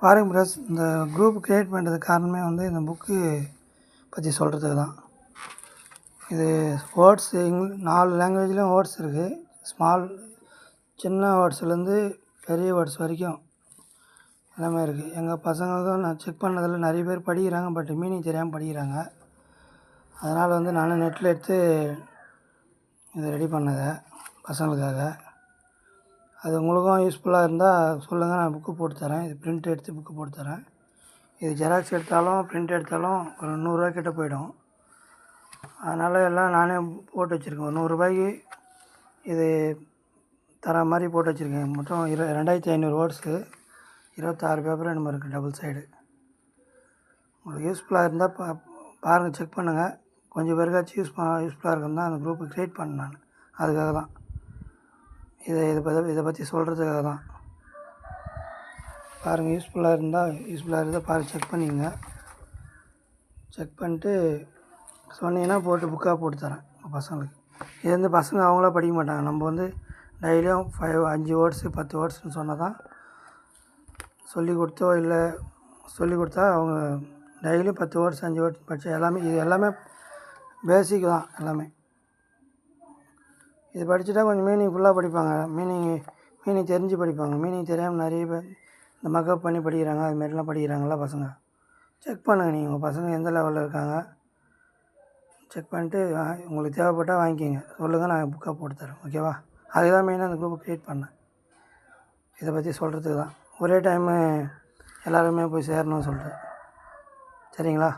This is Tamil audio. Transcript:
பாருங்க ப்ரஸ், இந்த குரூப் க்ரியேட் பண்ணுறதுக்கு காரணமே வந்து இந்த புக்கு பற்றி சொல்கிறதுக்கு தான். இது வேர்ட்ஸ் 4 லாங்குவேஜ்லேயும் வேர்ட்ஸ் இருக்குது. சின்ன வேர்ட்ஸ்லேருந்து பெரிய வேர்ட்ஸ் வரைக்கும் எல்லாமே இருக்குது. எங்கள் பசங்களுக்கும் நான் செக் பண்ணதில் நிறைய பேர் படிக்கிறாங்க, பட் மீனிங் தெரியாமல் படிக்கிறாங்க. அதனால் வந்து நானும் நெட்டில் எடுத்து இதை ரெடி பண்ணதை பசங்களுக்காக. அது உங்களுக்கும் யூஸ்ஃபுல்லாக இருந்தால் சொல்லுங்கள், நான் புக்கு போட்டு தரேன். இது பிரிண்ட் எடுத்து புக்கு போட்டு தரேன். இது ஜெராக்ஸ் எடுத்தாலும் பிரிண்ட் எடுத்தாலும் ஒரு 100 கிட்ட போயிடும். அதனால் எல்லாம் நானே போட்டு வச்சுருக்கேன். ஒரு 100 இது தர மாதிரி போட்டு வச்சுருக்கேன். மொத்தம் 2500 வேர்ட்ஸு, 26 பேப்பர் என்னமோ இருக்குது, டபுள் சைடு. உங்களுக்கு யூஸ்ஃபுல்லாக இருந்தால் பாருங்கள், செக் பண்ணுங்கள். கொஞ்சம் பேருக்காச்சும் யூஸ்ஃபுல்லாக இருக்குன்னு தான் அந்த குரூப்பு க்ரியேட் பண்ணேன் நான். அதுக்காக தான் இதை பற்றி சொல்கிறதுக்காக தான். பாருங்கள், யூஸ்ஃபுல்லாக இருந்தால் பாருங்கள், செக் பண்ணிக்கங்க. செக் பண்ணிட்டு சொன்னீங்கன்னா போட்டு புக்காக போட்டு தரேன் உங்கள் பசங்களுக்கு. இது வந்து பசங்க அவங்களா படிக்க மாட்டாங்க. நம்ம வந்து டெய்லியும் 5 வேர்ட்ஸு 10 வேர்ட்ஸ்னு சொன்னால் தான் சொல்லிக் கொடுத்தா அவங்க டெய்லியும் 10 வேர்ட்ஸ் 5 வேர்ட்ஸ் படித்தா இது எல்லாமே பேசிக் தான். எல்லாமே இது படிச்சுட்டா கொஞ்சம் மீனிங் ஃபுல்லாக படிப்பாங்க. மீனிங் தெரிஞ்சு படிப்பாங்க. மீனிங் தெரியாமல் நிறைய பேர் இந்த மக்கப் பண்ணி படிக்கிறாங்க. அதுமாரிலாம் படிக்கிறாங்களா பசங்க. செக் பண்ணுங்கள், நீங்கள் உங்கள் பசங்க எந்த லெவலில் இருக்காங்க செக் பண்ணிட்டு உங்களுக்கு தேவைப்பட்டால் வாங்கிக்கிங்க. சொல்லுங்கள், நான் புக்காக போட்டு தரேன். ஓகேவா? அதுதான் மெயினாக அந்த குரூப்பை க்ரியேட் பண்ணேன். இதை பற்றி சொல்கிறதுக்கு தான். ஒரே டைமு எல்லாருமே போய் சேரணும்னு சொல்லிட்டு. சரிங்களா?